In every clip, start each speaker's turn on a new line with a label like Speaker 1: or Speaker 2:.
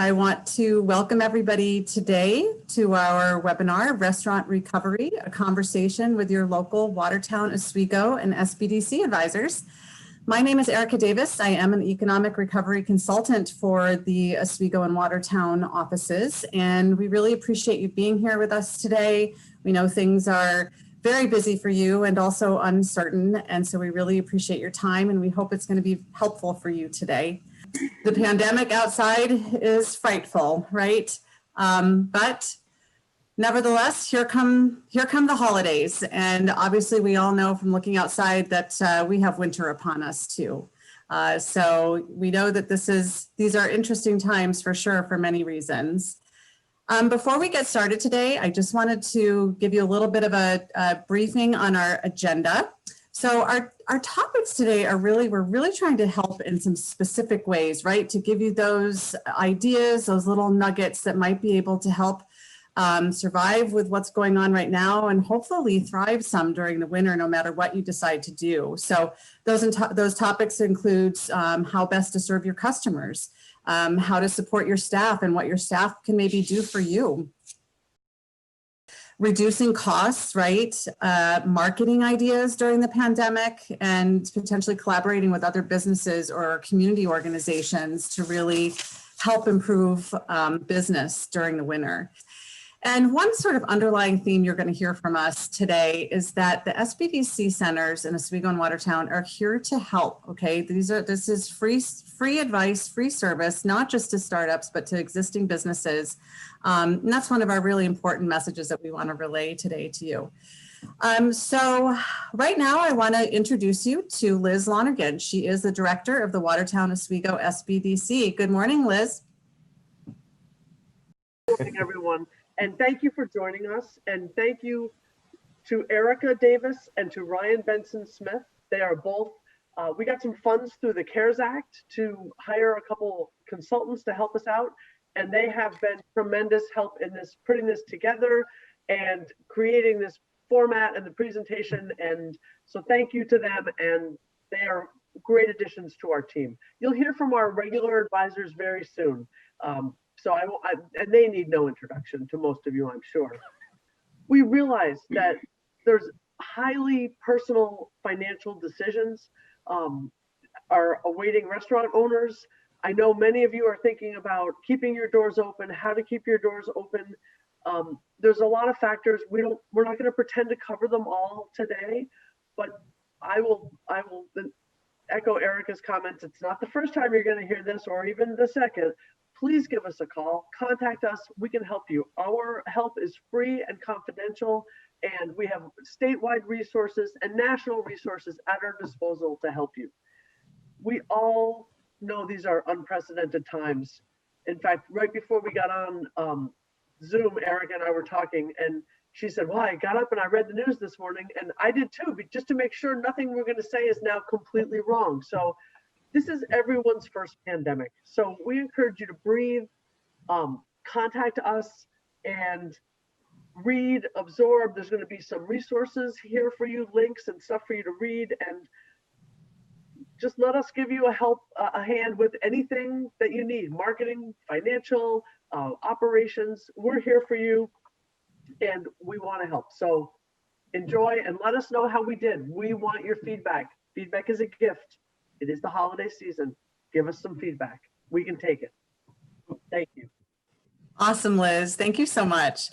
Speaker 1: I want to welcome everybody today to our webinar, Restaurant Recovery, a conversation with your local Watertown Oswego and SBDC advisors. My name is Erika Davis. I am an economic recovery consultant for the Oswego and Watertown offices, and we really appreciate you being here with us today. We know things are very busy for you and also uncertain, and so we really appreciate your time, and we hope it's going to be helpful for you today. The pandemic outside is frightful, right? But nevertheless, here come the holidays, and obviously we all know from looking outside that we have winter upon us too. So we know that these are interesting times for sure for many reasons. Before we get started today, I just wanted to give you a little bit of a briefing on our agenda. So our topics today are we're really trying to help in some specific ways, right? To give you those ideas, those little nuggets that might be able to help survive with what's going on right now and hopefully thrive some during the winter, no matter what you decide to do. So those topics includes how best to serve your customers, how to support your staff and what your staff can maybe do for you. Reducing costs, right? Marketing ideas during the pandemic and potentially collaborating with other businesses or community organizations to really help improve business during the winter. And one sort of underlying theme you're going to hear from us today is that the SBDC centers in Oswego and Watertown are here to help, okay? This is free advice, free service, not just to startups, but to existing businesses. And that's one of our really important messages that we want to relay today to you. So right now I want to introduce you to Liz Lonergan. She is the director of the Watertown Oswego SBDC. Good morning, Liz.
Speaker 2: Good morning, everyone. And thank you for joining us. And thank you to Erika Davis and to Ryan Benson Smith. They are both, we got some funds through the CARES Act to hire a couple consultants to help us out. And they have been tremendous help in this, putting this together and creating this format and the presentation. And so thank you to them. And they are great additions to our team. You'll hear from our regular advisors very soon. And they need no introduction to most of you, I'm sure. We realize that there's highly personal financial decisions are awaiting restaurant owners. I know many of you are thinking about keeping your doors open, how to keep your doors open. There's a lot of factors. We're not going to pretend to cover them all today, but I will echo Erika's comments. It's not the first time you're going to hear this or even the second. Please give us a call, contact us, we can help you. Our help is free and confidential, and we have statewide resources and national resources at our disposal to help you. We all know these are unprecedented times. In fact, right before we got on Zoom, Erika and I were talking, and she said, well, I got up and I read the news this morning, and I did too, but just to make sure nothing we're going to say is now completely wrong. So this is everyone's first pandemic. So we encourage you to breathe, contact us and read, absorb. There's going to be some resources here for you, links and stuff for you to read, and just let us give you a hand with anything that you need, marketing, financial, operations. We're here for you and we want to help. So enjoy and let us know how we did. We want your feedback. Feedback is a gift. It is the holiday season. Give us some feedback. We can take it. Thank you.
Speaker 1: Awesome, Liz. Thank you so much.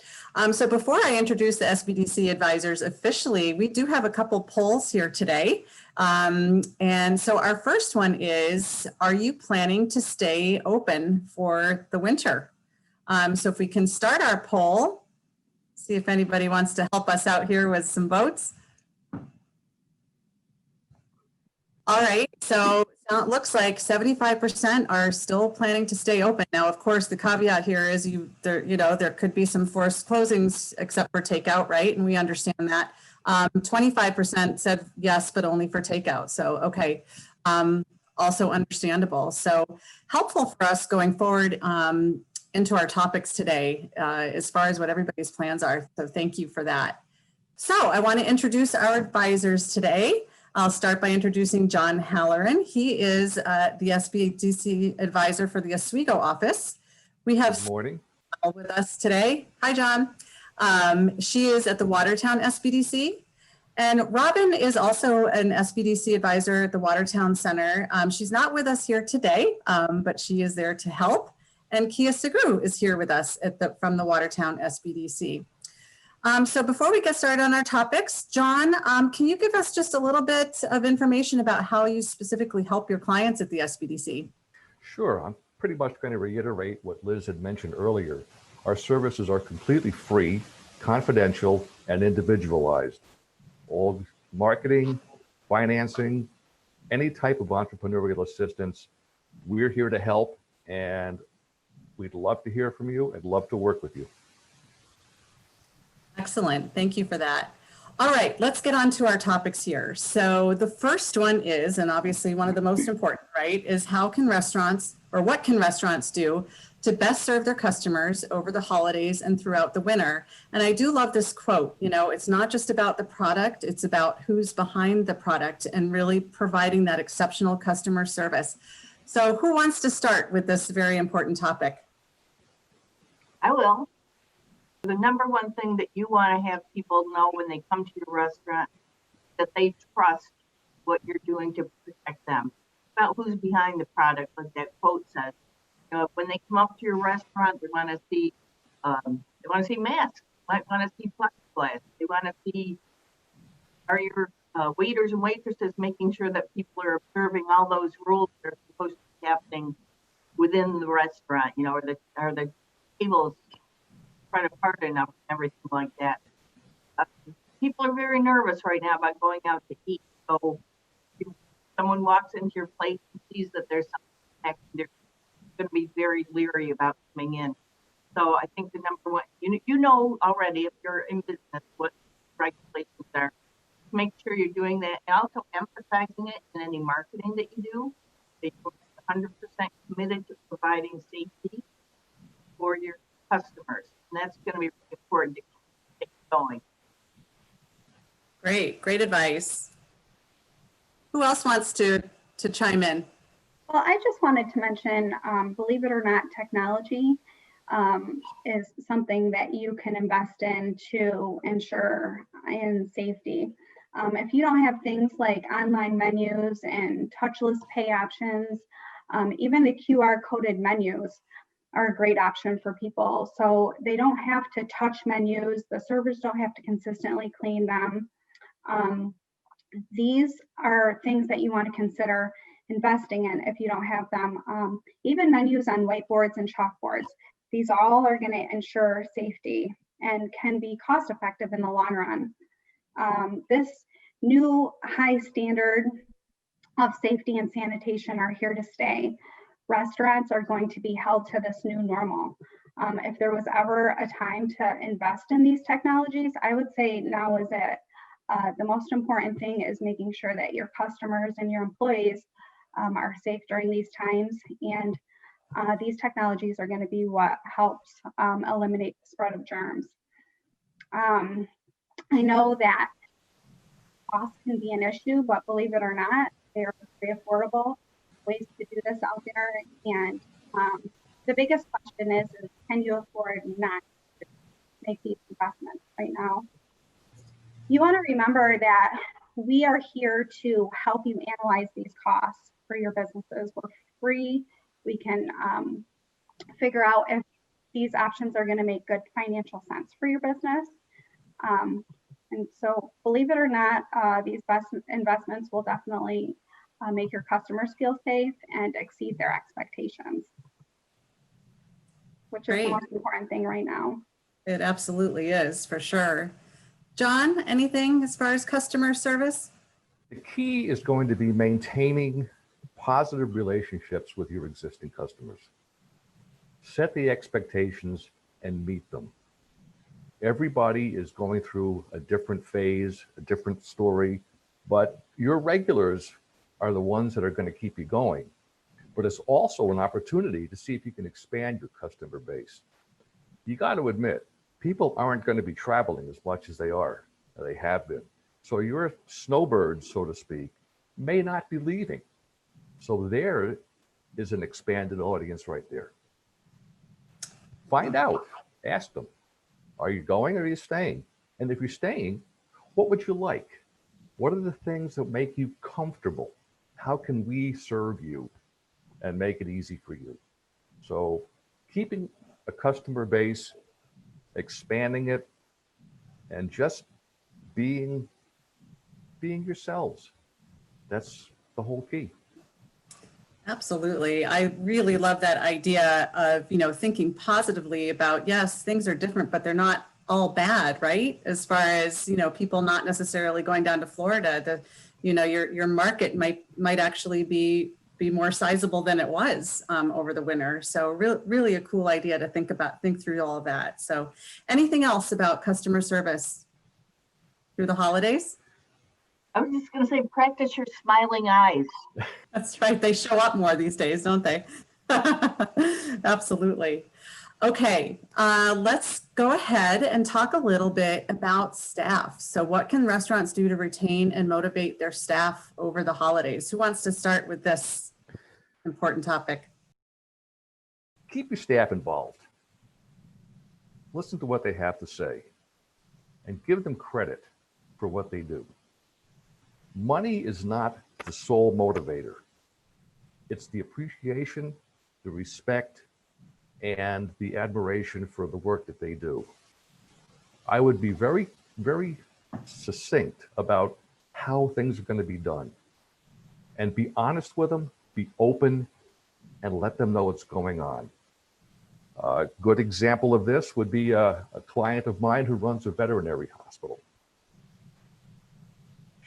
Speaker 1: So before I introduce the SBDC advisors officially, we do have a couple polls here today. And so our first one is, are you planning to stay open for the winter? So if we can start our poll, see if anybody wants to help us out here with some votes. All right, so it looks like 75% are still planning to stay open. Now, of course, the caveat here is there could be some forced closings except for takeout, right? And we understand that. 25% said yes, but only for takeout. So, okay, also understandable. So helpful for us going forward into our topics today as far as what everybody's plans are. So thank you for that. So I want to introduce our advisors today. I'll start by introducing John Halleron. He is the SBDC advisor for the Oswego office. We have
Speaker 3: Good morning.
Speaker 1: Sugrue with us today. Hi, John. She is at the Watertown SBDC. And Robin is also an SBDC advisor at the Watertown Center. She's not with us here today, but she is there to help. And Kiah Sugrue is here with us from the Watertown SBDC. So before we get started on our topics, John, can you give us just a little bit of information about how you specifically help your clients at the SBDC?
Speaker 3: Sure, I'm pretty much going to reiterate what Liz had mentioned earlier. Our services are completely free, confidential, and individualized. All marketing, financing, any type of entrepreneurial assistance, we're here to help, and we'd love to hear from you and love to work with you.
Speaker 1: Excellent. Thank you for that. All right, let's get on to our topics here. So the first one is, and obviously one of the most important, right, is how can restaurants, or what can restaurants do to best serve their customers over the holidays and throughout the winter? And I do love this quote, you know, it's not just about the product, it's about who's behind the product and really providing that exceptional customer service. So who wants to start with this very important topic?
Speaker 4: I will. The number one thing that you want to have people know when they come to your restaurant, that they trust what you're doing to protect them. About who's behind the product, like that quote says. You know, when they come up to your restaurant, they want to see masks. They want to see plexiglass. They want to see, are your waiters and waitresses making sure that people are observing all those rules that are supposed to be happening within the restaurant? You know, are the tables spread apart enough and everything like that. People are very nervous right now about going out to eat. So if someone walks into your place and sees that there's something happening, they're going to be very leery about coming in. So I think the number one, you know already if you're in business what regulations are. Make sure you're doing that, and also emphasizing it in any marketing that you do. That you're 100% committed to providing safety for your customers. And that's going to be really important to keep going.
Speaker 1: Great advice. Who else wants to chime in?
Speaker 5: Well, I just wanted to mention, believe it or not, technology is something that you can invest in to ensure in safety. If you don't have things like online menus and touchless pay options, even the QR coded menus are a great option for people. So they don't have to touch menus. The servers don't have to consistently clean them. These are things that you want to consider investing in if you don't have them. Even menus on whiteboards and chalkboards. These all are going to ensure safety and can be cost effective in the long run. This new high standard of safety and sanitation are here to stay. Restaurants are going to be held to this new normal. If there was ever a time to invest in these technologies, I would say now is it. The most important thing is making sure that your customers and your employees are safe during these times. And these technologies are going to be what helps eliminate the spread of germs. I know that cost can be an issue, but believe it or not, they're very affordable ways to do this out there. And the biggest question is can you afford not to make these investments right now? You want to remember that we are here to help you analyze these costs for your businesses. We're free. We can figure out if these options are going to make good financial sense for your business. And so believe it or not, these investments will definitely make your customers feel safe and exceed their expectations, which is the most important thing right now.
Speaker 1: It absolutely is, for sure. John, anything as far as customer service?
Speaker 3: The key is going to be maintaining positive relationships with your existing customers. Set the expectations and meet them. Everybody is going through a different phase, a different story, but your regulars are the ones that are going to keep you going. But it's also an opportunity to see if you can expand your customer base. You got to admit, people aren't going to be traveling as much as they have been. So your snowbirds, so to speak, may not be leaving. So there is an expanded audience right there. Find out, ask them, are you going or are you staying? And if you're staying, what would you like? What are the things that make you comfortable? How can we serve you and make it easy for you? So keeping a customer base, expanding it, and just being yourselves. That's the whole key.
Speaker 1: Absolutely. I really love that idea of, thinking positively about, yes, things are different, but they're not all bad, right? As far as, people not necessarily going down to Florida, your market might actually be more sizable than it was over the winter. So really a cool idea to think through all of that. So anything else about customer service through the holidays?
Speaker 4: I was just going to say, practice your smiling eyes.
Speaker 1: That's right. They show up more these days, don't they? Absolutely. Okay, let's go ahead and talk a little bit about staff. So what can restaurants do to retain and motivate their staff over the holidays? Who wants to start with this important topic?
Speaker 3: Keep your staff involved. Listen to what they have to say and give them credit for what they do. Money is not the sole motivator. It's the appreciation, the respect, and the admiration for the work that they do. I would be very, very succinct about how things are going to be done and be honest with them, be open, and let them know what's going on. A good example of this would be a client of mine who runs a veterinary hospital.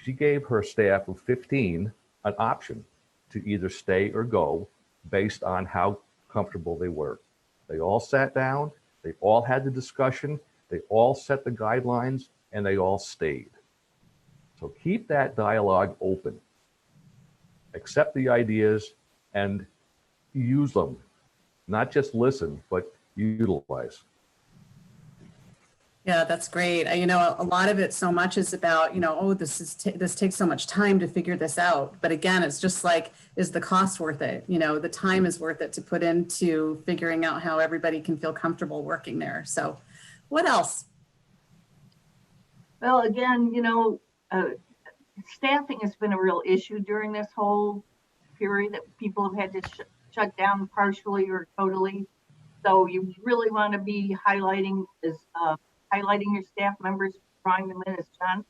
Speaker 3: She gave her staff of 15 an option to either stay or go based on how comfortable they were. They all sat down, they all had the discussion, they all set the guidelines, and they all stayed. So keep that dialogue open. Accept the ideas and use them. Not just listen, but utilize.
Speaker 1: Yeah, that's great. A lot of it so much is about, this takes so much time to figure this out. But again, it's just like, is the cost worth it? The time is worth it to put into figuring out how everybody can feel comfortable working there. So what else?
Speaker 4: Well, again, staffing has been a real issue during this whole period that people have had to shut down partially or totally. So you really want to be highlighting your staff members, drawing them in, as John.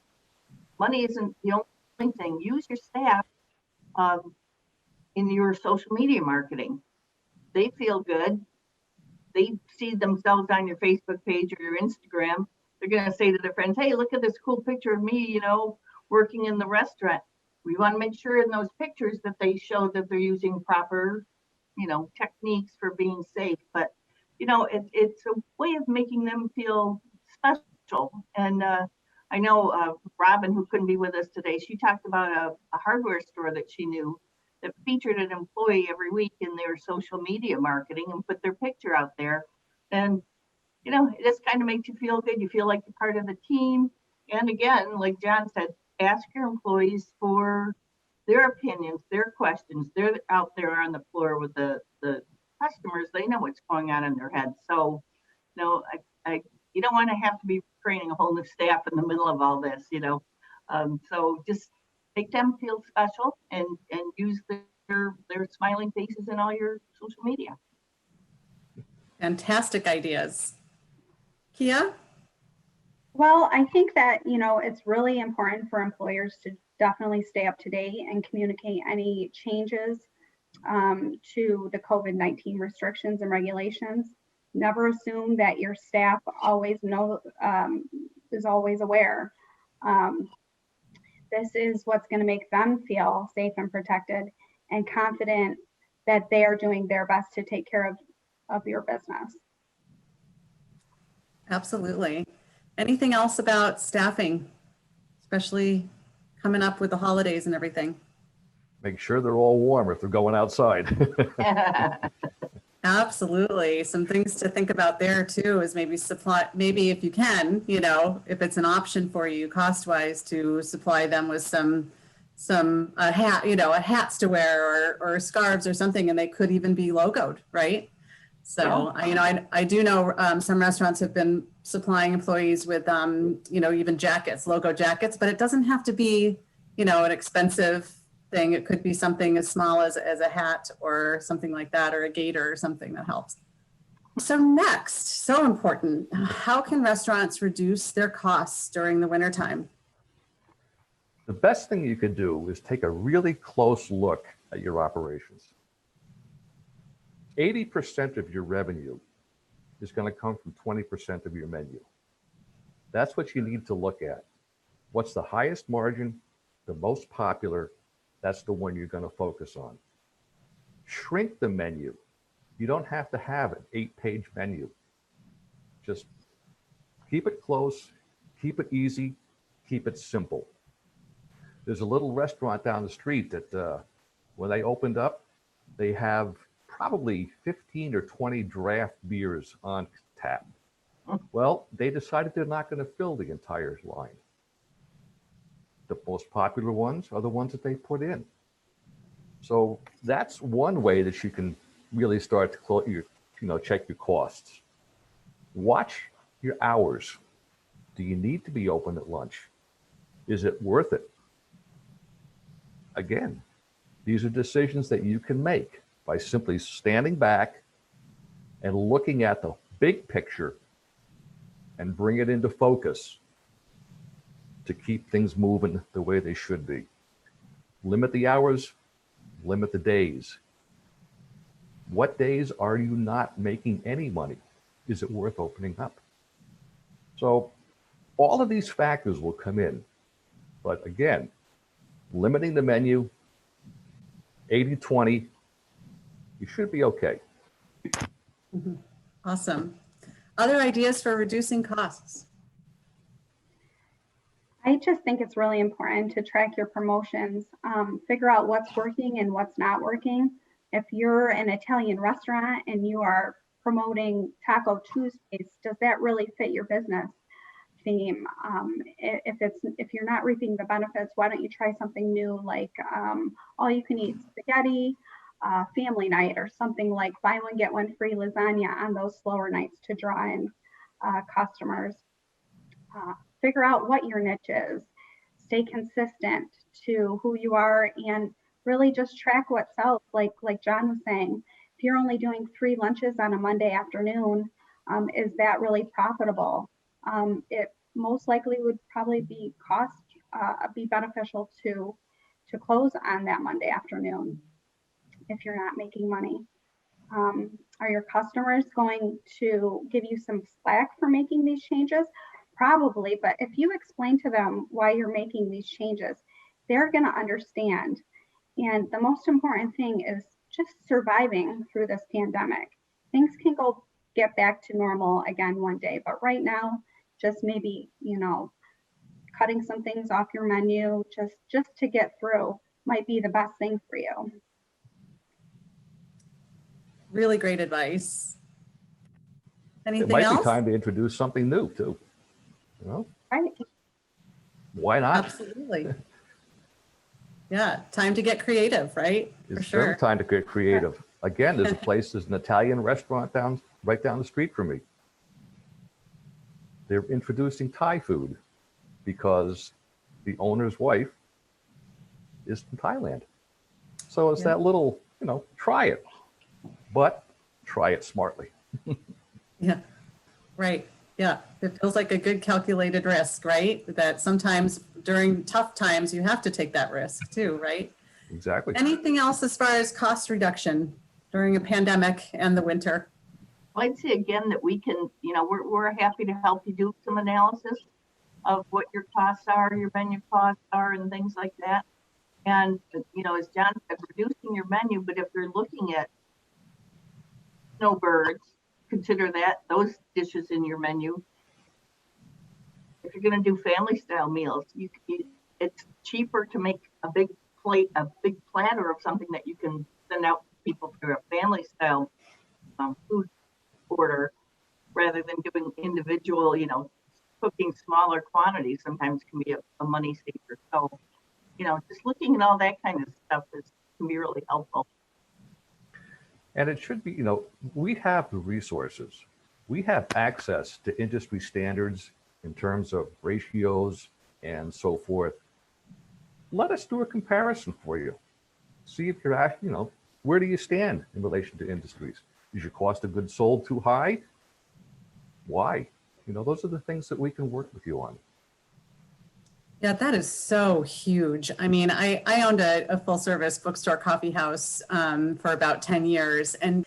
Speaker 4: Money isn't the only thing. Use your staff in your social media marketing. They feel good. They see themselves on your Facebook page or your Instagram. They're going to say to their friends, hey, look at this cool picture of me, working in the restaurant. We want to make sure in those pictures that they show that they're using proper, techniques for being safe. But, it's a way of making them feel special. And I know Robin, who couldn't be with us today, she talked about a hardware store that she knew that featured an employee every week in their social media marketing and put their picture out there. And, it just kind of makes you feel good. You feel like you're part of the team. And again, like John said, ask your employees for their opinions, their questions. They're out there on the floor with the customers. They know what's going on in their heads. So, you don't want to have to be training a whole new staff in the middle of all this, So just make them feel special and use their smiling faces in all your social media.
Speaker 1: Fantastic ideas. Kiah?
Speaker 5: Well, I think that, it's really important for employers to definitely stay up to date and communicate any changes to the COVID-19 restrictions and regulations. Never assume that your staff always is always aware. This is what's going to make them feel safe and protected and confident that they are doing their best to take care of your business.
Speaker 1: Absolutely. Anything else about staffing, especially coming up with the holidays and everything?
Speaker 3: Make sure they're all warm if they're going outside.
Speaker 1: Absolutely. Some things to think about there too is maybe if you can, if it's an option for you cost-wise to supply them with some hats to wear or scarves or something, and they could even be logoed, right? So, I do know some restaurants have been supplying employees with, even jackets, logo jackets, but it doesn't have to be, an expensive thing. It could be something as small as a hat or something like that, or a gaiter or something that helps. So next, so important, how can restaurants reduce their costs during the wintertime?
Speaker 3: The best thing you could do is take a really close look at your operations. 80% of your revenue is going to come from 20% of your menu. That's what you need to look at. What's the highest margin, the most popular? That's the one you're going to focus on. Shrink the menu. You don't have to have an 8-page menu. Just keep it close, keep it easy, keep it simple. There's a little restaurant down the street that when they opened up, they have probably 15 or 20 draft beers on tap. Well, they decided they're not going to fill the entire line. The most popular ones are the ones that they put in. So that's one way that you can really start to check your costs. Watch your hours. Do you need to be open at lunch? Is it worth it? Again, these are decisions that you can make by simply standing back and looking at the big picture and bring it into focus to keep things moving the way they should be. Limit the hours, limit the days. What days are you not making any money? Is it worth opening up? So all of these factors will come in. But again, limiting the menu, 80-20, you should be okay.
Speaker 1: Awesome. Other ideas for reducing costs?
Speaker 5: I just think it's really important to track your promotions, figure out what's working and what's not working. If you're an Italian restaurant and you are promoting Taco Tuesdays, does that really fit your business theme? If you're not reaping the benefits, why don't you try something new, like all you can eat spaghetti, family night, or something like buy one get one free lasagna on those slower nights to draw in customers. Figure out what your niche is, stay consistent to who you are, and really just track what sells. Like John was saying, if you're only doing 3 lunches on a Monday afternoon, is that really profitable? It most likely would probably be beneficial to close on that Monday afternoon if you're not making money. Are your customers going to give you some slack for making these changes? Probably, but if you explain to them why you're making these changes, they're going to understand. And the most important thing is just surviving through this pandemic. Things can get back to normal again one day, but right now, just maybe, cutting some things off your menu just to get through might be the best thing for you.
Speaker 1: Really great advice. Anything
Speaker 3: It might
Speaker 1: else?
Speaker 3: be time to introduce something new too.
Speaker 5: Right.
Speaker 3: Why not?
Speaker 1: Absolutely. Yeah, time to get creative, right? For
Speaker 3: It's
Speaker 1: sure.
Speaker 3: certainly time to get creative. Again, there's an Italian restaurant right down the street from me. They're introducing Thai food because the owner's wife is from Thailand. So it's that little, try it, but try it smartly.
Speaker 1: Yeah, right. Yeah, it feels like a good calculated risk, right? That sometimes during tough times, you have to take that risk too, right?
Speaker 3: Exactly.
Speaker 1: Anything else as far as cost reduction during a pandemic and the winter?
Speaker 4: I'd say again that we can, we're happy to help you do some analysis of what your costs are, your menu costs are, and things like that. And, as John said, reducing your menu, but if you're looking at snowbirds, consider those dishes in your menu. If you're going to do family style meals, it's cheaper to make a big platter of something that you can send out to people for a family style food order, rather than doing individual, cooking smaller quantities sometimes can be a money saver. So, just looking at all that kind of stuff can be really helpful.
Speaker 3: And it should be, you know, we have the resources. We have access to industry standards in terms of ratios and so forth. Let us do a comparison for you. See if you're actually, you know, where do you stand in relation to industries? Is your cost of goods sold too high? Why? You know, those are the things that we can work with you on.
Speaker 1: Yeah, that is so huge. I mean, I owned a full service bookstore coffee house for about 10 years. And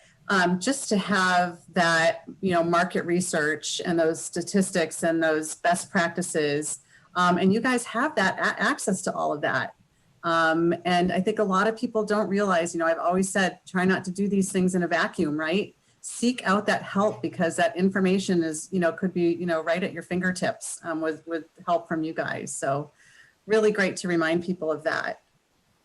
Speaker 1: just to have that, you know, market research and those statistics and those best practices, and you guys have that access to all of that. And I think a lot of people don't realize, you know, I've always said, try not to do these things in a vacuum, right? Seek out that help, because that information is, you know, could be, you know, right at your fingertips with help from you guys. So really great to remind people of that.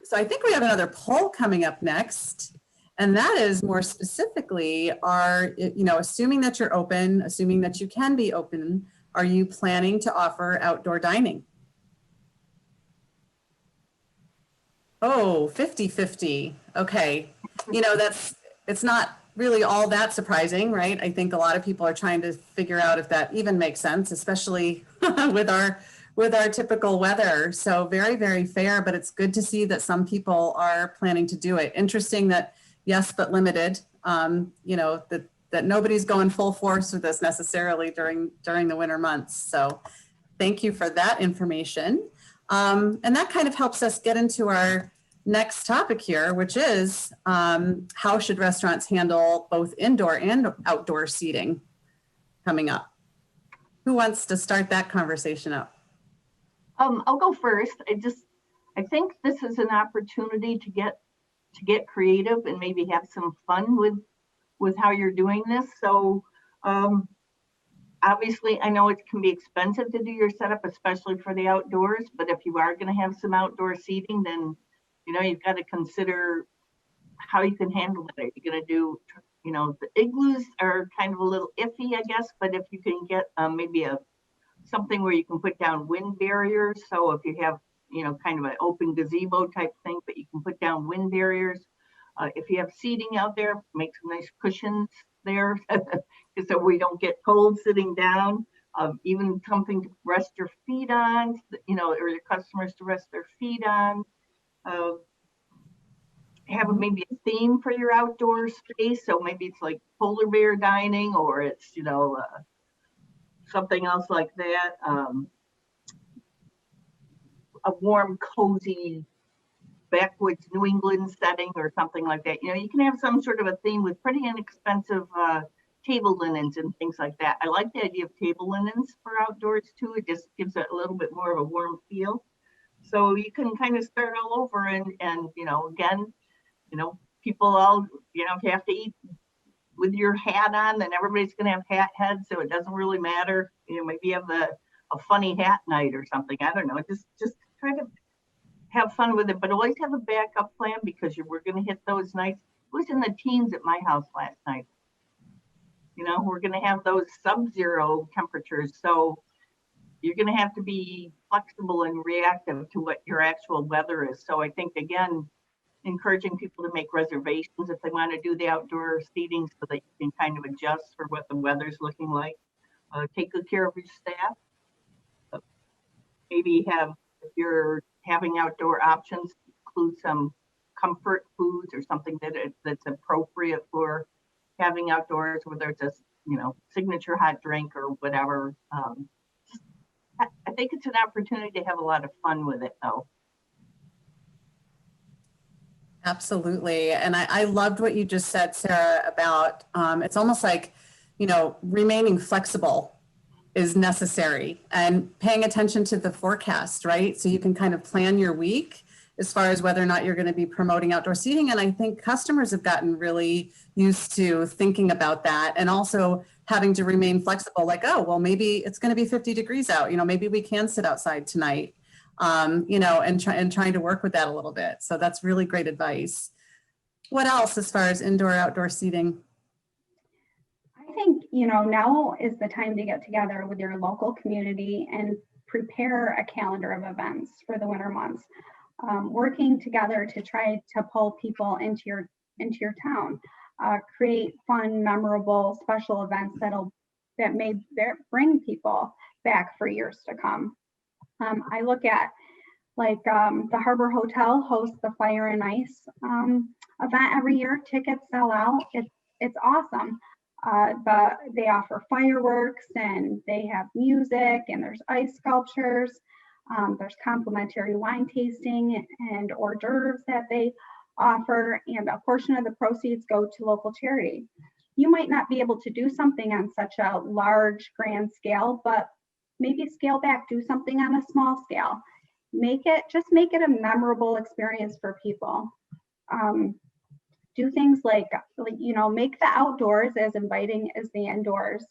Speaker 1: So I think we have another poll coming up next. And that is more specifically, you know, assuming that you're open, assuming that you can be open, are you planning to offer outdoor dining? Oh, 50-50. Okay. You know, it's not really all that surprising, right? I think a lot of people are trying to figure out if that even makes sense, especially with our typical weather. So very, very fair, but it's good to see that some people are planning to do it. Interesting that yes, but limited, you know, that nobody's going full force with this necessarily during the winter months. So thank you for that information. And that kind of helps us get into our next topic here, which is how should restaurants handle both indoor and outdoor seating coming up? Who wants to start that conversation up?
Speaker 4: I'll go first. I think this is an opportunity to get creative and maybe have some fun with how you're doing this. So obviously, I know it can be expensive to do your setup, especially for the outdoors, but if you are going to have some outdoor seating, then, you know, you've got to consider how you can handle it. Are you going to do, you know, the igloos are kind of a little iffy, I guess, but if you can get maybe something where you can put down wind barriers. So if you have, you know, kind of an open gazebo type thing, but you can put down wind barriers. If you have seating out there, make some nice cushions there so we don't get cold sitting down. Even something to rest your feet on, you know, or your customers to rest their feet on. Have maybe a theme for your outdoor space. So maybe it's like polar bear dining, or it's, you know, something else like that. A warm, cozy backwoods New England setting or something like that. You know, you can have some sort of a theme with pretty inexpensive table linens and things like that. I like the idea of table linens for outdoors too. It just gives it a little bit more of a warm feel. So you can kind of start all over and you know, again, you know, people all, you know, if you have to eat with your hat on, then everybody's going to have hat heads, so it doesn't really matter. You know, maybe you have a funny hat night or something. I don't know. Just try to have fun with it, but always have a backup plan, because we're going to hit those nights. It was in the teens at my house last night. You know, we're going to have those sub-zero temperatures, so you're going to have to be flexible and reactive to what your actual weather is. So I think, again, encouraging people to make reservations if they want to do the outdoor seating, so that you can kind of adjust for what the weather's looking like. Take good care of your staff. Maybe if you're having outdoor options, include some comfort foods or something that's appropriate for having outdoors, whether it's a, you know, signature hot drink or whatever. I think it's an opportunity to have a lot of fun with it, though.
Speaker 1: Absolutely. And I loved what you just said, Sarah, about it's almost like, you know, remaining flexible is necessary and paying attention to the forecast, right? So you can kind of plan your week as far as whether or not you're going to be promoting outdoor seating. And I think customers have gotten really used to thinking about that, and also having to remain flexible, like, oh, well, maybe it's going to be 50 degrees out, you know, maybe we can sit outside tonight, you know, and trying to work with that a little bit. So that's really great advice. What else as far as indoor, outdoor seating?
Speaker 5: I think, you know, now is the time to get together with your local community and prepare a calendar of events for the winter months. Working together to try to pull people into your town. create fun, memorable, special events that may bring people back for years to come. I look at like the Harbor Hotel hosts the Fire and Ice event every year. Tickets sell out. It's awesome. But they offer fireworks and they have music and there's ice sculptures. There's complimentary wine tasting and hors d'oeuvres that they offer, and a portion of the proceeds go to local charity. You might not be able to do something on such a large, grand scale, but maybe scale back, do something on a small scale. Make it a memorable experience for people. Do things like, make the outdoors as inviting as the indoors.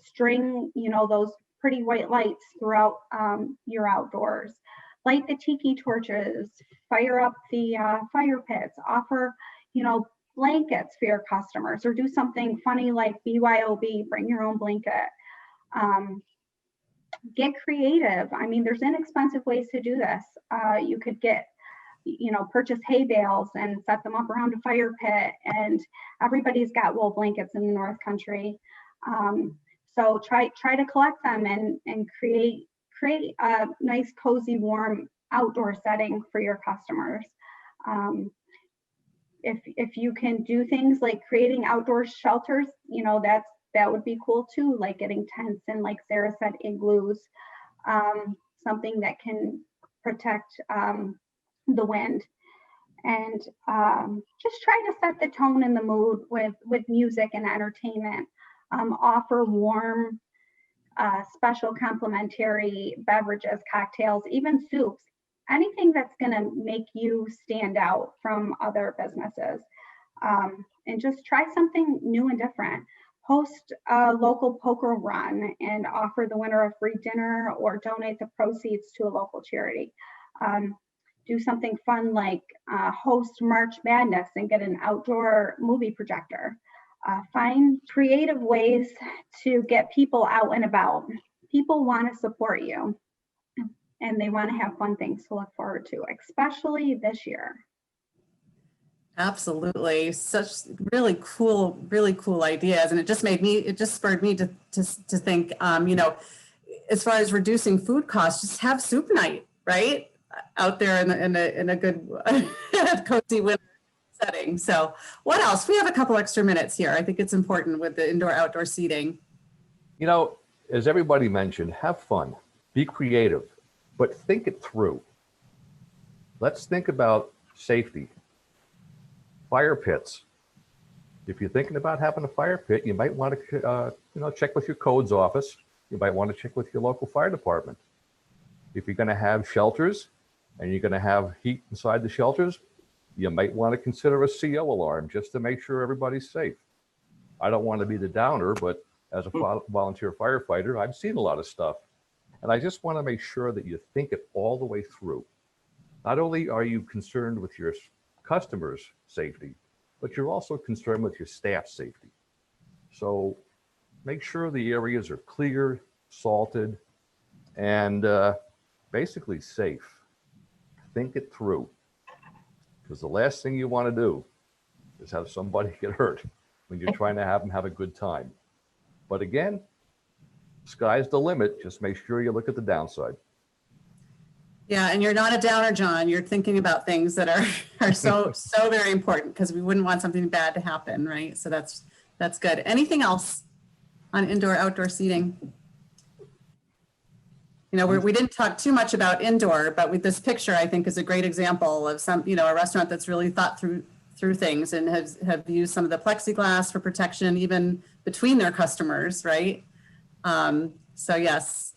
Speaker 5: String, those pretty white lights throughout your outdoors. Light the tiki torches, fire up the fire pits, offer, blankets for your customers, or do something funny like BYOB, bring your own blanket. Get creative. I mean, there's inexpensive ways to do this. You could purchase hay bales and set them up around a fire pit, and everybody's got wool blankets in the North Country. So try to collect them and create a nice, cozy, warm outdoor setting for your customers. If you can do things like creating outdoor shelters, that would be cool too, like getting tents and, like Sarah said, igloos, something that can protect the wind. And just try to set the tone and the mood with music and entertainment. Offer warm, special complimentary beverages, cocktails, even soups, anything that's going to make you stand out from other businesses. And just try something new and different. Host a local poker run and offer the winner a free dinner or donate the proceeds to a local charity. Do something fun like host March Madness and get an outdoor movie projector. Find creative ways to get people out and about. People want to support you and they want to have fun things to look forward to, especially this year.
Speaker 1: Absolutely. Such really cool ideas. And it just spurred me to think, as far as reducing food costs, just have soup night, right? Out there in a good cozy winter setting. So what else? We have a couple extra minutes here. I think it's important with the indoor-outdoor seating.
Speaker 3: As everybody mentioned, have fun, be creative, but think it through. Let's think about safety. Fire pits. If you're thinking about having a fire pit, you might want to, check with your codes office. You might want to check with your local fire department. If you're going to have shelters and you're going to have heat inside the shelters, you might want to consider a CO alarm just to make sure everybody's safe. I don't want to be the downer, but as a volunteer firefighter, I've seen a lot of stuff. And I just want to make sure that you think it all the way through. Not only are you concerned with your customers' safety, but you're also concerned with your staff's safety. So make sure the areas are clear, salted, and basically safe. Think it through. Because the last thing you want to do is have somebody get hurt when you're trying to have them have a good time. But again, sky's the limit. Just make sure you look at the downside.
Speaker 1: Yeah, and you're not a downer, John. You're thinking about things that are so very important, because we wouldn't want something bad to happen, right? So that's good. Anything else on indoor-outdoor seating? We didn't talk too much about indoor, but with this picture, I think is a great example of a restaurant that's really thought through things and have used some of the plexiglass for protection, even between their customers, right? So yes.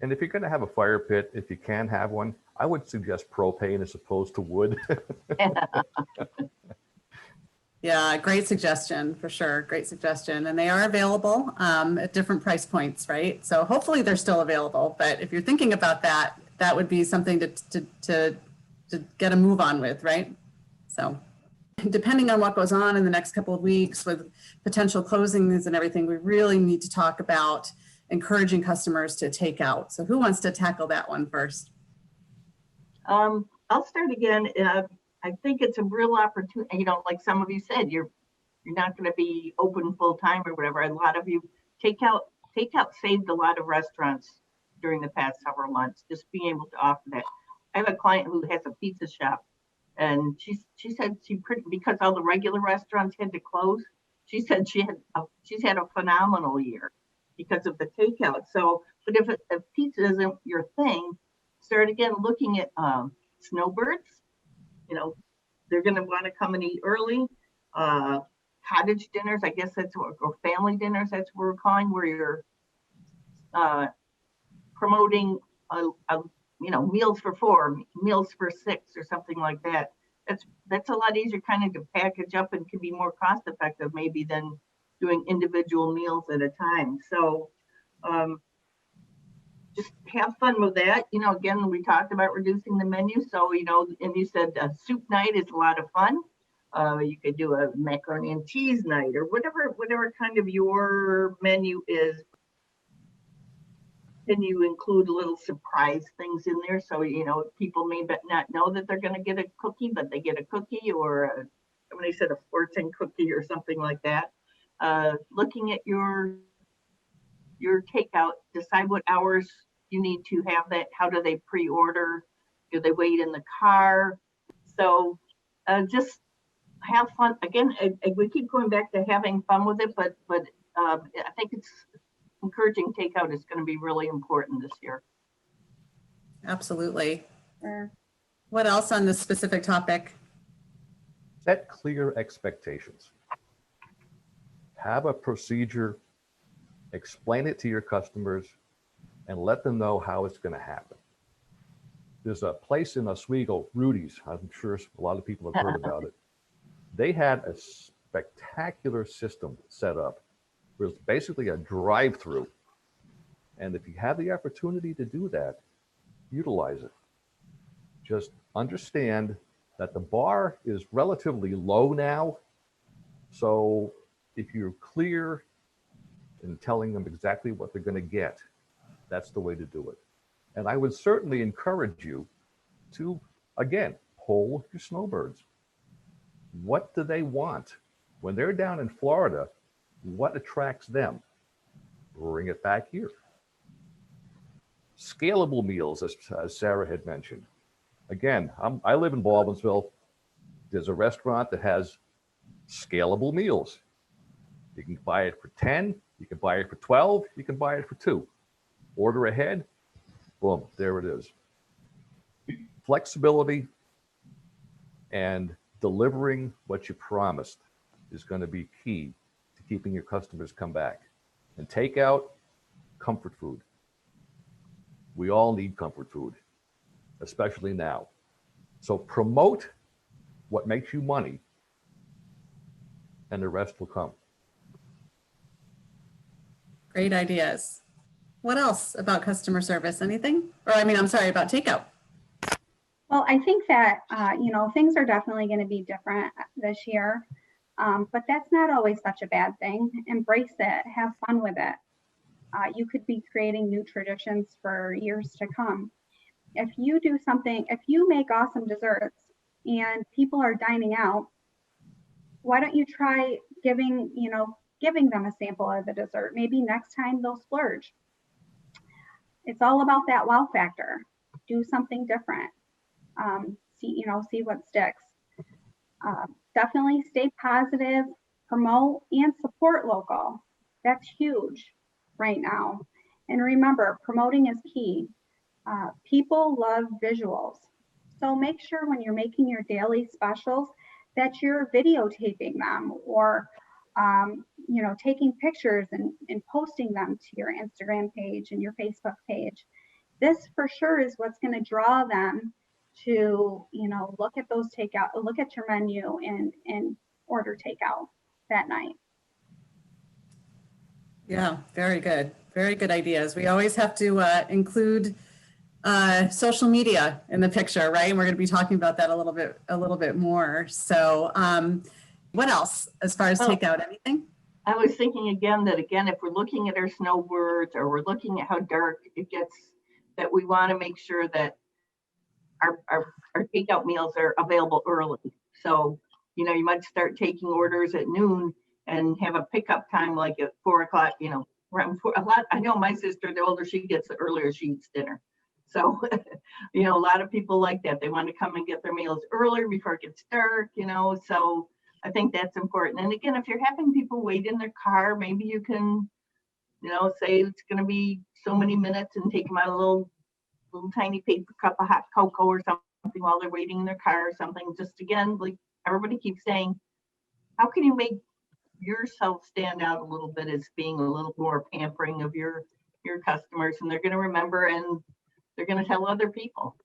Speaker 3: And if you're going to have a fire pit, if you can have one, I would suggest propane as opposed to wood.
Speaker 1: Yeah, great suggestion for sure. Great suggestion. And they are available at different price points, right? So hopefully they're still available. But if you're thinking about that, that would be something to get a move on with, right? So depending on what goes on in the next couple of weeks with potential closings and everything, we really need to talk about encouraging customers to take out. So who wants to tackle that one first?
Speaker 4: I'll start again. I think it's a real opportunity. Like some of you said, you're you're not going to be open full time or whatever. A lot of you takeout saved a lot of restaurants during the past several months, just being able to offer that. I have a client who has a pizza shop, and she said because all the regular restaurants had to close, she said she's had a phenomenal year because of the takeout. So, but if pizza isn't your thing, start again looking at snowbirds. You know, they're going to want to come and eat early. Cottage dinners, I guess that's what, or family dinners, that's what we're calling, where you're promoting meals for 4, meals for 6, or something like that. That's a lot easier kind of to package up and can be more cost effective maybe than doing individual meals at a time. So just have fun with that. You know, again, we talked about reducing the menu. So, you know, and you said a soup night is a lot of fun. You could do a macaroni and cheese night or whatever kind of your menu is. Then you include little surprise things in there. So, you know, people may not know that they're going to get a cookie, but they get a cookie, or somebody said a fortune cookie or something like that. Looking at your takeout, decide what hours you need to have that. How do they pre-order? Do they wait in the car? So just have fun. Again, we keep going back to having fun with it, but I think it's encouraging takeout is going to be really important this year.
Speaker 1: Absolutely. What else on this specific topic?
Speaker 3: Set clear expectations. Have a procedure, explain it to your customers, and let them know how it's going to happen. There's a place in Oswego, Rudy's. I'm sure a lot of people have heard about it. They had a spectacular system set up. It was basically a drive-through. And if you have the opportunity to do that, utilize it. Just understand that the bar is relatively low now. So if you're clear in telling them exactly what they're going to get, that's the way to do it. And I would certainly encourage you to, again, poll your snowbirds. What do they want? When they're down in Florida, what attracts them? Bring it back here. Scalable meals, as Sarah had mentioned. Again, I live in Baldwinsville. There's a restaurant that has scalable meals. You can buy it for 10, you can buy it for 12, you can buy it for 2. Order ahead, boom, there it is. Flexibility and delivering what you promised is going to be key to keeping your customers come back. And takeout, comfort food. We all need comfort food, especially now. So promote what makes you money, and the rest will come.
Speaker 1: Great ideas. What else about customer service? Anything? Or I'm sorry, about takeout.
Speaker 5: Well, I think that, things are definitely going to be different this year, but that's not always such a bad thing. Embrace it, have fun with it. You could be creating new traditions for years to come. If you do something, if you make awesome desserts and people are dining out, why don't you try giving them a sample of the dessert? Maybe next time they'll splurge. It's all about that wow factor. Do something different. See what sticks. Definitely stay positive, promote and support local. That's huge right now. And remember, promoting is key. People love visuals. So make sure when you're making your daily specials that you're videotaping them or taking pictures and posting them to your Instagram page and your Facebook page. This for sure is what's going to draw them to, look at those takeout, look at your menu and order takeout that night.
Speaker 1: Yeah, very good. Very good ideas. We always have to include social media in the picture, right? And we're going to be talking about that a little bit more. So what else as far as takeout, anything?
Speaker 4: I was thinking again, if we're looking at our snowbirds or we're looking at how dark it gets, that we want to make sure that our takeout meals are available early. So, you might start taking orders at noon and have a pickup time like at 4 o'clock, you know, around 4. I know my sister, the older she gets, the earlier she eats dinner. So, you know, a lot of people like that. They want to come and get their meals earlier before it gets dark, you know, so I think that's important. And again, if you're having people wait in their car, maybe you can, you know, say it's going to be so many minutes and take them out a little tiny paper cup of hot cocoa or something while they're waiting in their car or something. Just again, like everybody keeps saying, how can you make yourself stand out a little bit as being a little more pampering of your customers, and they're going to remember and they're going to tell other people.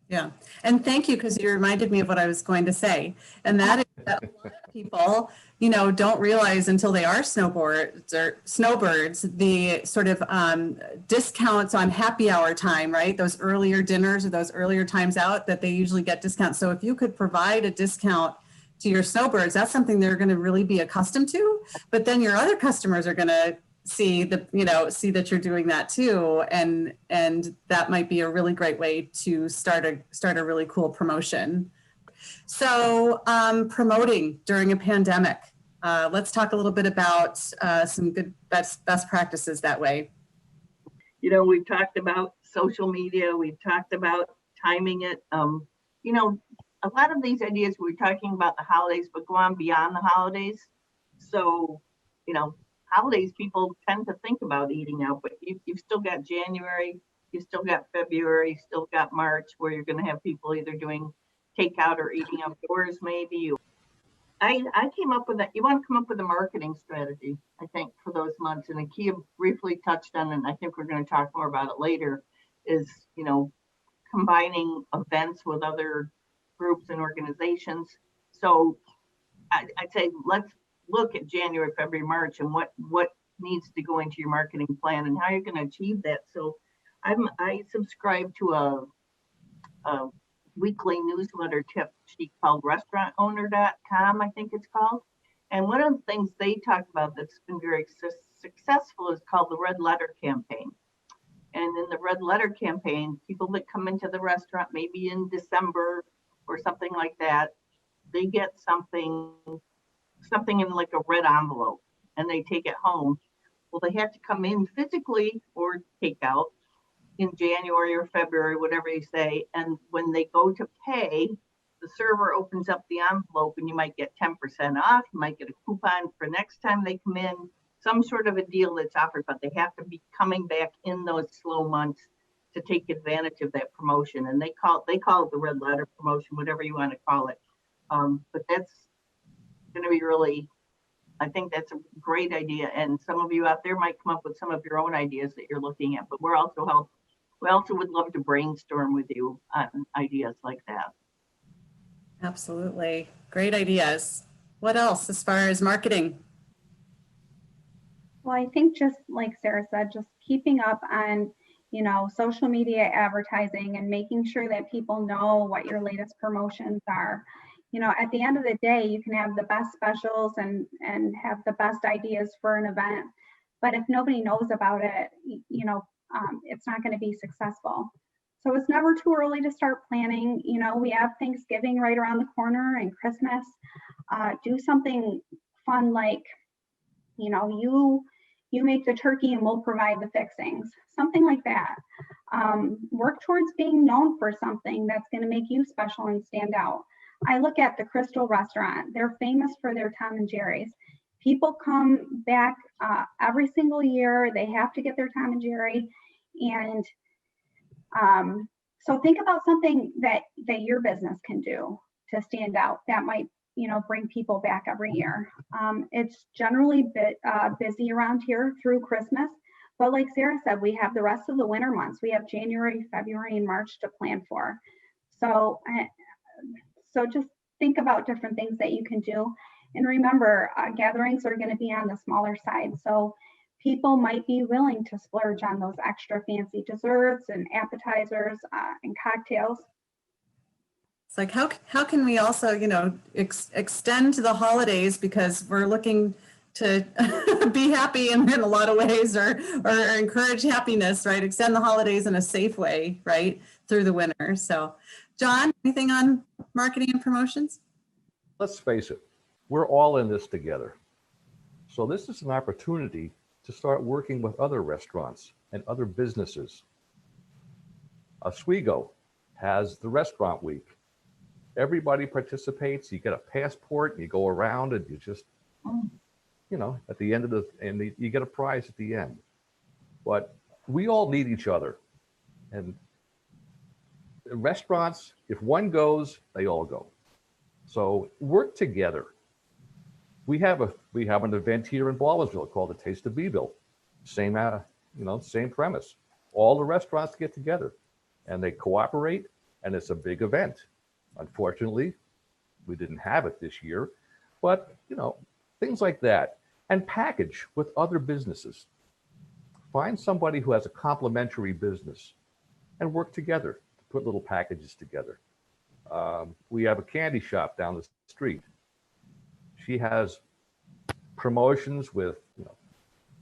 Speaker 1: Yeah, and thank you, because you reminded me of what I was going to say, and that is that a lot of people, you know, don't realize until they are snowbirds, the sort of discounts on happy hour time, right? Those earlier dinners or those earlier times out that they usually get discounts. So if you could provide a discount to your snowbirds, that's something they're going to really be accustomed to. But then your other customers are going to see that you're doing that too, and that might be a really great way to start a really cool promotion. So promoting during a pandemic, let's talk a little bit about some good best practices that way.
Speaker 4: You know, we've talked about social media, we've talked about timing it. You know, a lot of these ideas, we're talking about the holidays, but go on beyond the holidays. So, you know, holidays, people tend to think about eating out, but you've still got January, you've still got February, you've still got March, where you're going to have people either doing takeout or eating outdoors maybe. I came up with that. You want to come up with a marketing strategy, I think, for those months. And Kiah briefly touched on, and I think we're going to talk more about it later, is, you know, combining events with other groups and organizations. So I'd say let's look at January, February, March, and what needs to go into your marketing plan and how you're going to achieve that. So I subscribe to a weekly newsletter tip sheet called restaurantowner.com, I think it's called. And one of the things they talk about that's been very successful is called the Red Letter campaign. And in the Red Letter campaign, people that come into the restaurant maybe in December or something like that, they get something in like a red envelope, and they take it home. Well, they have to come in physically or take out in January or February, whatever you say. And when they go to pay, the server opens up the envelope and you might get 10% off. You might get a coupon for next time they come in, some sort of a deal that's offered, but they have to be coming back in those slow months to take advantage of that promotion. And they call it the Red Letter promotion, whatever you want to call it. But that's going to be really, I think that's a great idea. And some of you out there might come up with some of your own ideas that you're looking at, but we also would love to brainstorm with you on ideas like that.
Speaker 1: Absolutely. Great ideas. What else as far as marketing?
Speaker 5: Well, I think just like Sarah said, just keeping up on, you know, social media advertising and making sure that people know what your latest promotions are. You know, at the end of the day, you can have the best specials and have the best ideas for an event, but if nobody knows about it, you know, it's not going to be successful. So it's never too early to start planning. You know, we have Thanksgiving right around the corner and Christmas. Do something fun like, you know, you make the turkey and we'll provide the fixings, something like that. Work towards being known for something that's going to make you special and stand out. I look at the Crystal restaurant. They're famous for their Tom and Jerry's. People come back every single year. They have to get their Tom and Jerry. And so think about something that your business can do to stand out that might, you know, bring people back every year. It's generally busy around here through Christmas, but like Sarah said, we have the rest of the winter months. We have January, February, and March to plan for. So just think about different things that you can do. And remember, gatherings are going to be on the smaller side. So people might be willing to splurge on those extra fancy desserts and appetizers and cocktails.
Speaker 1: It's like, how can we also, you know, extend the holidays, because we're looking to be happy in a lot of ways, or encourage happiness, right? Extend the holidays in a safe way, right, through the winter. So John, anything on marketing and promotions?
Speaker 3: Let's face it, we're all in this together. So this is an opportunity to start working with other restaurants and other businesses. Oswego has the restaurant week. Everybody participates. You get a passport, and you go around, and you just, you know, at the end of you get a prize at the end. But we all need each other. And restaurants, if one goes, they all go. So work together. We have an event here in Baldwinsville called the Taste of Beeville. Same same premise. All the restaurants get together and they cooperate, and it's a big event. Unfortunately, we didn't have it this year, but you know, things like that. And package with other businesses. Find somebody who has a complementary business and work together to put little packages together. We have a candy shop down the street. She has promotions with, you know,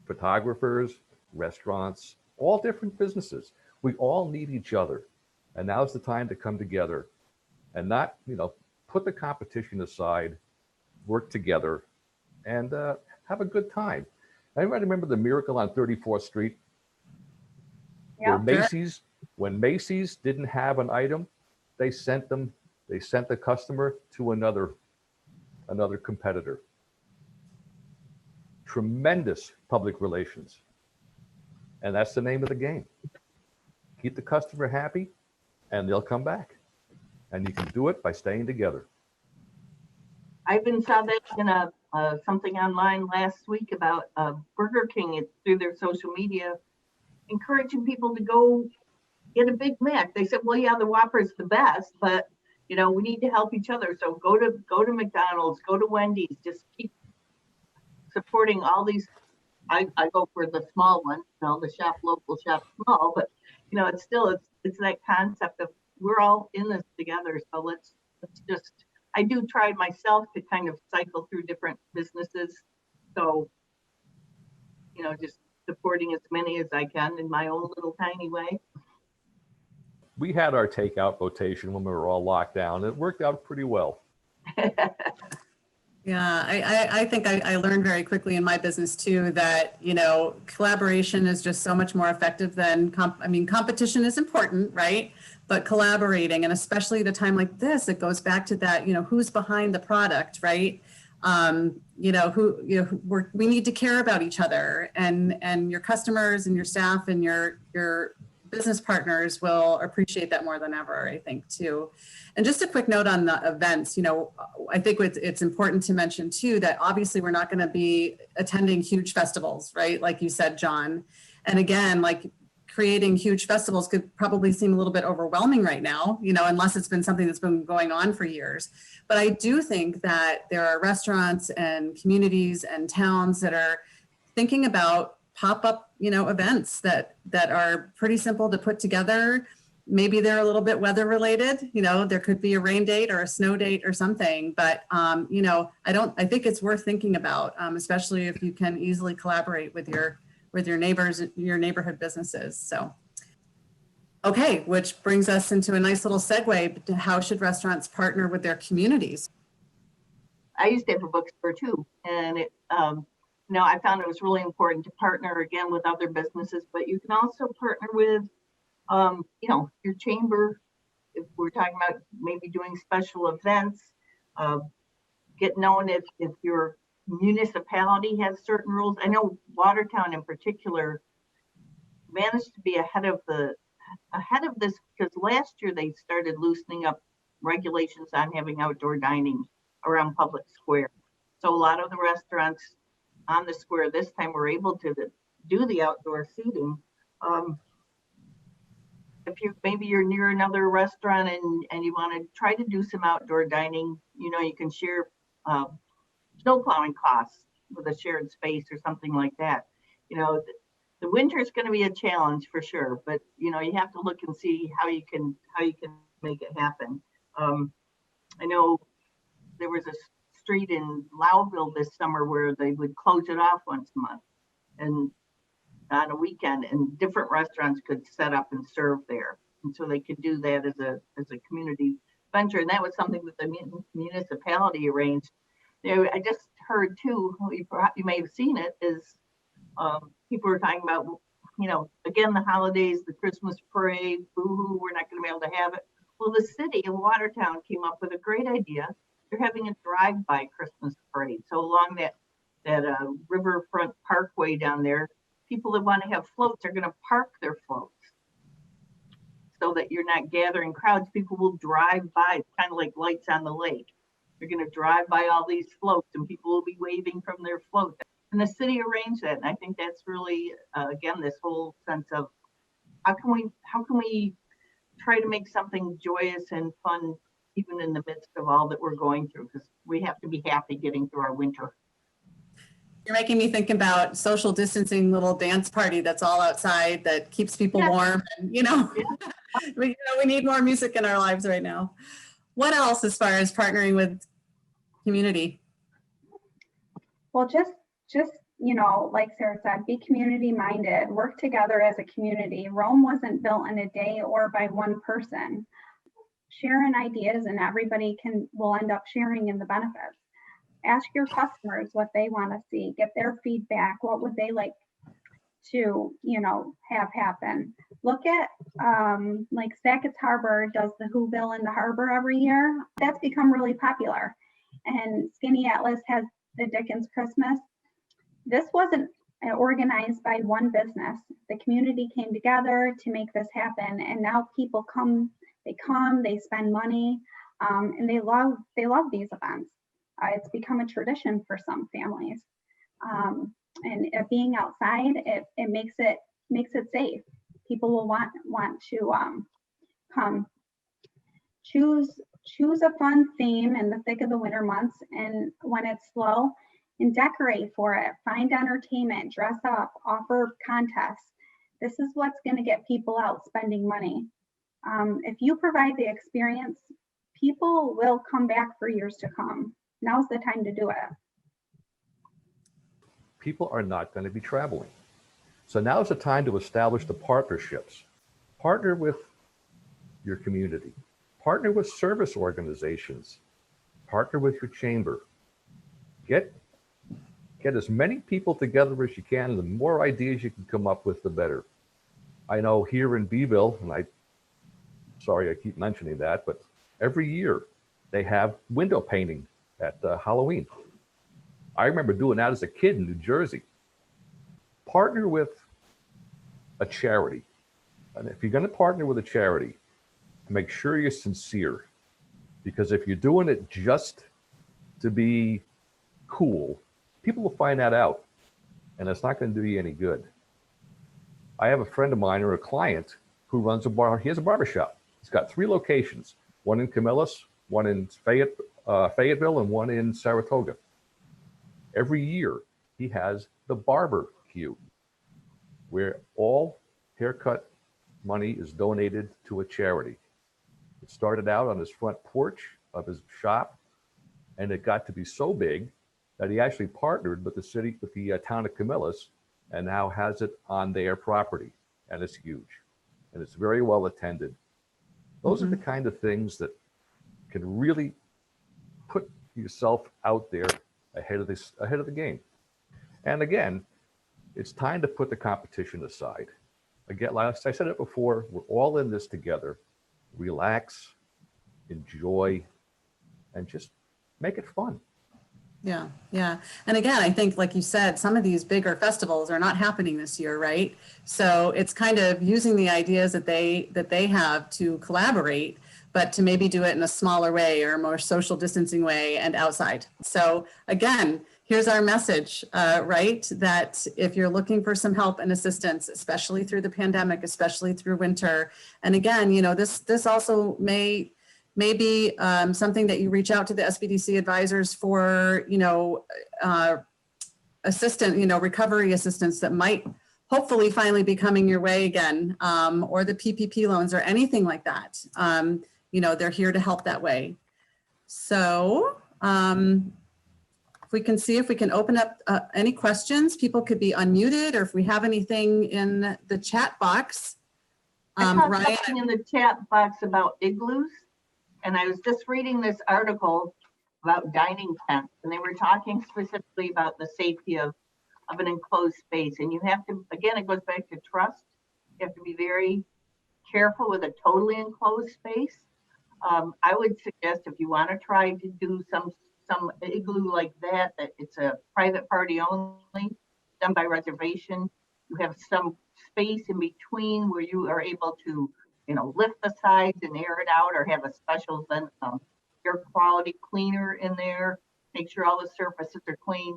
Speaker 3: photographers, restaurants, all different businesses. We all need each other. And now's the time to come together and not, you know, put the competition aside, work together, and have a good time. Anybody remember the Miracle on 34th Street?
Speaker 5: Yeah.
Speaker 3: When Macy's didn't have an item, they sent the customer to another competitor. Tremendous public relations. And that's the name of the game. Keep the customer happy and they'll come back. And you can do it by staying together.
Speaker 4: I even saw that in something online last week about Burger King through their social media, encouraging people to go get a Big Mac. They said, well, yeah, the Whopper's the best, but you know, we need to help each other. So go to McDonald's, go to Wendy's, just keep supporting all these. I go for the small one, you know, the shop local, shop small, but you know, it's that concept of we're all in this together. So let's just, I do try myself to kind of cycle through different businesses. So, you know, just supporting as many as I can in my own little tiny way.
Speaker 3: We had our takeout rotation when we were all locked down. It worked out pretty well.
Speaker 1: Yeah, I think I learned very quickly in my business too that, you know, collaboration is just so much more effective than, competition is important, right? But collaborating, and especially at a time like this, it goes back to that, you know, who's behind the product, right? We need to care about each other, and your customers and your staff and your business partners will appreciate that more than ever, I think, too. And just a quick note on the events, you know, I think it's important to mention too, that obviously we're not going to be attending huge festivals, right? Like you said, John. And again, like creating huge festivals could probably seem a little bit overwhelming right now, you know, unless it's been something that's been going on for years. But I do think that there are restaurants and communities and towns that are thinking about pop-up, you know, events that are pretty simple to put together. Maybe they're a little bit weather related, you know, there could be a rain date or a snow date or something, but you know, I think it's worth thinking about, especially if you can easily collaborate with your neighbors, your neighborhood businesses. So, okay, which brings us into a nice little segue to how should restaurants partner with their communities?
Speaker 4: I used to have a bookstore too, and it, you know, I found it was really important to partner again with other businesses, but you can also partner with, you know, your chamber. If we're talking about maybe doing special events, get known if your municipality has certain rules. I know Watertown in particular managed to be ahead of this because last year they started loosening up regulations on having outdoor dining around public square. So a lot of the restaurants on the square this time were able to do the outdoor seating. If maybe you're near another restaurant and you want to try to do some outdoor dining, you know, you can share snow plowing costs with a shared space or something like that. You know, the winter is going to be a challenge for sure, but you know, you have to look and see how you can make it happen. I know there was a street in Lowville this summer where they would close it off once a month and on a weekend, and different restaurants could set up and serve there, and so they could do that as a community venture. And that was something that the municipality arranged. You know, I just heard too, you may have seen it, is people were talking about, you know, again, the holidays, the Christmas parade, boo-hoo, we're not going to be able to have it. Well, the city of Watertown came up with a great idea. They're having a drive-by Christmas parade. So along that riverfront parkway down there, people that want to have floats are going to park their floats so that you're not gathering crowds. People will drive by. It's kind of like lights on the lake. You're going to drive by all these floats and people will be waving from their float. And the city arranged that. And I think that's really, again, this whole sense of how can we try to make something joyous and fun, even in the midst of all that we're going through, because we have to be happy getting through our winter.
Speaker 1: You're making me think about social distancing little dance party that's all outside that keeps people warm. And, you know, we need more music in our lives right now. What else as far as partnering with community?
Speaker 5: Well, just, you know, like Sarah said, be community minded, work together as a community. Rome wasn't built in a day or by one person. Sharing ideas and everybody will end up sharing in the benefits. Ask your customers what they want to see, get their feedback. What would they like to, you know, have happen? Look at like Sackett's Harbor does the Whoville in the harbor every year. That's become really popular. And Skinny Atlas has the Dickens Christmas. This wasn't organized by one business. The community came together to make this happen. And now people come, they spend money, and they love these events. It's become a tradition for some families. And being outside, it makes it safe. People will want to come. Choose a fun theme in the thick of the winter months, and when it's slow, and decorate for it. Find entertainment, dress up, offer contests. This is what's going to get people out spending money. If you provide the experience, people will come back for years to come. Now's the time to do it.
Speaker 3: People are not going to be traveling. So now's the time to establish the partnerships. Partner with your community. Partner with service organizations. Partner with your chamber. Get as many people together as you can, and the more ideas you can come up with, the better. I know here in Beeville, and sorry I keep mentioning that, but every year they have window painting at Halloween. I remember doing that as a kid in New Jersey. Partner with a charity. And if you're going to partner with a charity, make sure you're sincere. Because if you're doing it just to be cool, people will find that out. And it's not going to do you any good. I have a friend of mine or a client who runs a bar. He has a barbershop. He's got 3 locations, one in Camillus, one in Fayetteville, and one in Saratoga. Every year, he has the barbecue, where all haircut money is donated to a charity. It started out on his front porch of his shop, and it got to be so big that he actually partnered with the town of Camillus, and now has it on their property, and it's huge, and it's very well attended. Those are the kind of things that can really put yourself out there ahead of the game. And again, it's time to put the competition aside. Again, like I said it before, we're all in this together. Relax, enjoy, and just make it fun.
Speaker 1: Yeah, yeah. And again, I think, like you said, some of these bigger festivals are not happening this year, right? So it's kind of using the ideas that they have to collaborate, but to maybe do it in a smaller way or a more social distancing way and outside. So again, here's our message, right? That if you're looking for some help and assistance, especially through the pandemic, especially through winter, and again, you know, this also may be something that you reach out to the SBDC advisors for, you know, recovery assistance that might hopefully finally be coming your way again, or the PPP loans or anything like that. You know, they're here to help that way. So if we can see if we can open up any questions, people could be unmuted, or if we have anything in the chat box.
Speaker 4: I saw
Speaker 1: Ryan,
Speaker 4: something in the chat box about igloos. And I was just reading this article about dining tents, and they were talking specifically about the safety of an enclosed space. And you have to, again, it goes back to trust. You have to be very careful with a totally enclosed space. I would suggest if you want to try to do some igloo like that it's a private party only, done by reservation. You have some space in between where you are able to, you know, lift the sides and air it out, or have a special air quality cleaner in there, make sure all the surfaces are clean.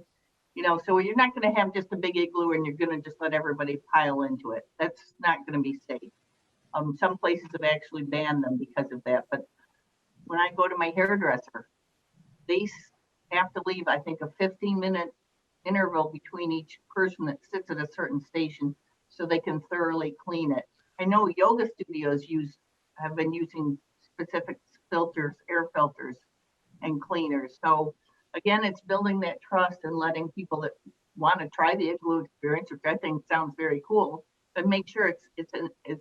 Speaker 4: You know, so you're not going to have just a big igloo and you're going to just let everybody pile into it. That's not going to be safe. Some places have actually banned them because of that. But when I go to my hairdresser, they have to leave, I think, a 15-minute interval between each person that sits at a certain station so they can thoroughly clean it. I know yoga studios have been using specific filters, air filters and cleaners. So again, it's building that trust and letting people that want to try the igloo experience, which I think sounds very cool, but make sure it's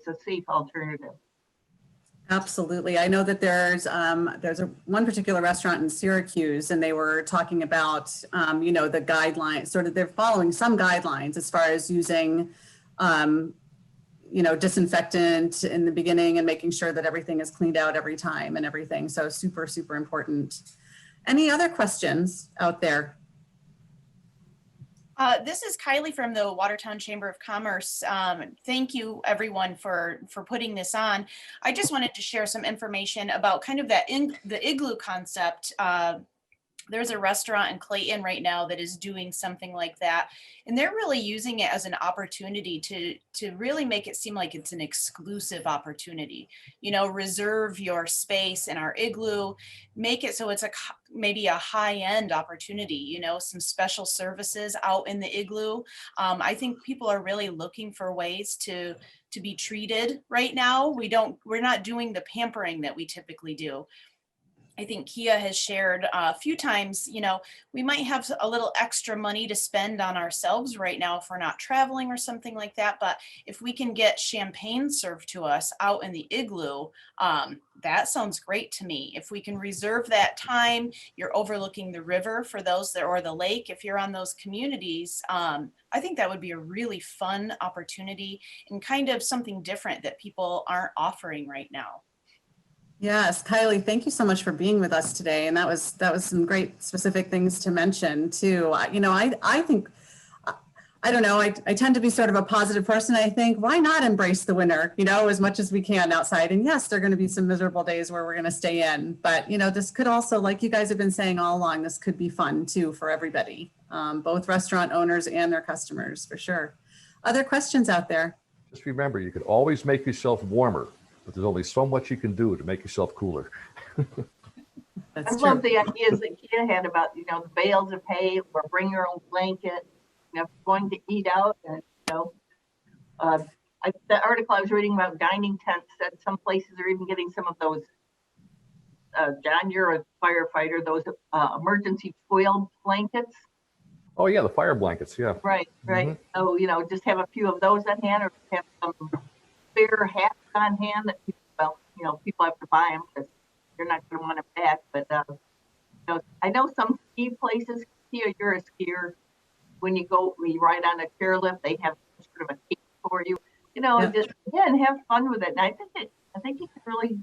Speaker 4: a safe alternative.
Speaker 1: Absolutely. I know that there's one particular restaurant in Syracuse, and they were talking about, you know, the guidelines, sort of they're following some guidelines as far as using, you know, disinfectant in the beginning and making sure that everything is cleaned out every time and everything. So super, super important. Any other questions out there?
Speaker 6: This is Kylie from the Watertown Chamber of Commerce. Thank you everyone for putting this on. I just wanted to share some information about kind of the igloo concept. There's a restaurant in Clayton right now that is doing something like that. And they're really using it as an opportunity to really make it seem like it's an exclusive opportunity. You know, reserve your space in our igloo, make it so it's maybe a high-end opportunity, you know, some special services out in the igloo. I think people are really looking for ways to be treated right now. We're not doing the pampering that we typically do. I think Kiah has shared a few times, you know, we might have a little extra money to spend on ourselves right now if we're not traveling or something like that. But if we can get champagne served to us out in the igloo, that sounds great to me. If we can reserve that time, you're overlooking the river for those that, or the lake, if you're on those communities, I think that would be a really fun opportunity and kind of something different that people aren't offering right now.
Speaker 1: Yes, Kylie, thank you so much for being with us today. And that was some great specific things to mention too. You know, I think, I don't know, I tend to be sort of a positive person. I think, why not embrace the winter, you know, as much as we can outside? And yes, there are going to be some miserable days where we're going to stay in, but you know, this could also, like you guys have been saying all along, this could be fun too for everybody, both restaurant owners and their customers, for sure. Other questions out there?
Speaker 3: Just remember, you could always make yourself warmer, but there's only so much you can do to make yourself cooler.
Speaker 1: That's
Speaker 4: I
Speaker 1: true.
Speaker 4: love the ideas that Kiah had about, you know, the bales of hay or bring your own blanket, you know, going to eat out. And, you know, the article I was reading about dining tents said some places are even getting some of those, John, you're a firefighter, those emergency foil blankets.
Speaker 3: Oh yeah, the fire blankets, yeah.
Speaker 4: Right, right.
Speaker 3: Mhm.
Speaker 4: So, you know, just have a few of those at hand, or have some spare hats on hand that people, well, you know, people have to buy them because they're not going to want them back. But you know, I know some ski places. Kiah, you're a skier. When you ride on a chairlift, they have sort of a cape for you. You know,
Speaker 1: Yeah.
Speaker 4: just and have fun with it. And I think you can really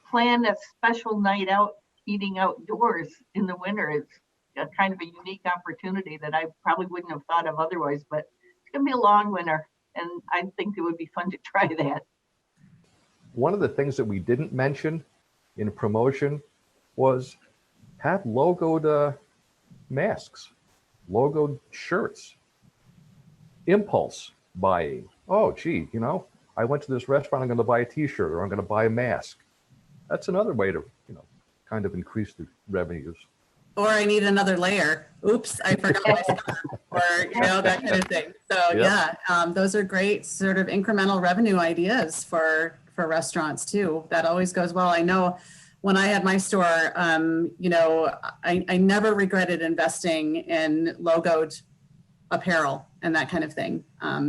Speaker 4: plan a special night out eating outdoors in the winter. It's a kind of a unique opportunity that I probably wouldn't have thought of otherwise. But it's going to be a long winter, and I think it would be fun to try that.
Speaker 3: One of the things that we didn't mention in promotion was have logoed masks, logoed shirts, impulse buying. Oh, gee, you know, I went to this restaurant, I'm going to buy a t-shirt or I'm going to buy a mask. That's another way to, you know, kind of increase the revenues.
Speaker 1: Or I need another layer. Oops, I forgot my stuff. Or, you know, that kind of thing. So
Speaker 3: Yep.
Speaker 1: yeah, those are great sort of incremental revenue ideas for restaurants too. That always goes well. I know when I had my store, you know, I never regretted investing in logoed apparel and that kind of thing.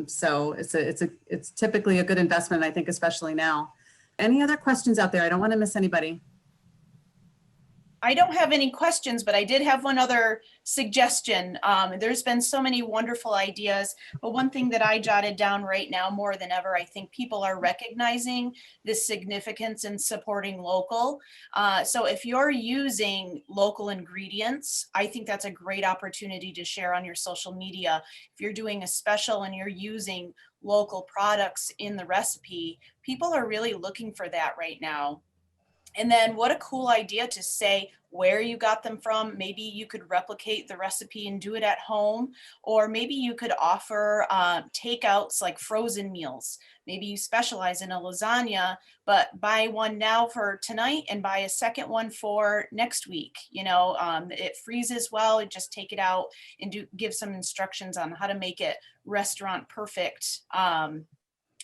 Speaker 1: So it's typically a good investment, I think, especially now. Any other questions out there? I don't want to miss anybody.
Speaker 6: I don't have any questions, but I did have one other suggestion. There's been so many wonderful ideas, but one thing that I jotted down right now more than ever, I think people are recognizing the significance in supporting local. So if you're using local ingredients, I think that's a great opportunity to share on your social media. If you're doing a special and you're using local products in the recipe, people are really looking for that right now. And then what a cool idea to say where you got them from. Maybe you could replicate the recipe and do it at home, or maybe you could offer takeouts like frozen meals. Maybe you specialize in a lasagna, but buy one now for tonight and buy a second one for next week. You know, it freezes well, and just take it out and give some instructions on how to make it restaurant perfect.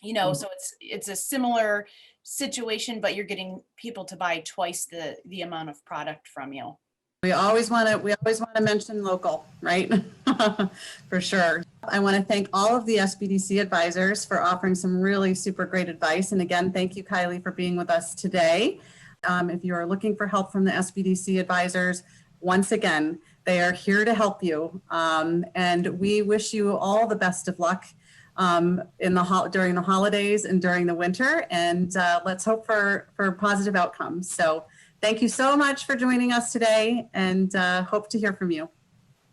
Speaker 6: You know, so it's a similar situation, but you're getting people to buy twice the amount of product from you.
Speaker 1: We always want to mention local, right? For sure. I want to thank all of the SBDC advisors for offering some really super great advice. And again, thank you, Kylie, for being with us today. If you are looking for help from the SBDC advisors, once again, they are here to help you. And we wish you all the best of luck during the holidays and during the winter, and let's hope for positive outcomes. So thank you so much for joining us today, and hope to hear from you.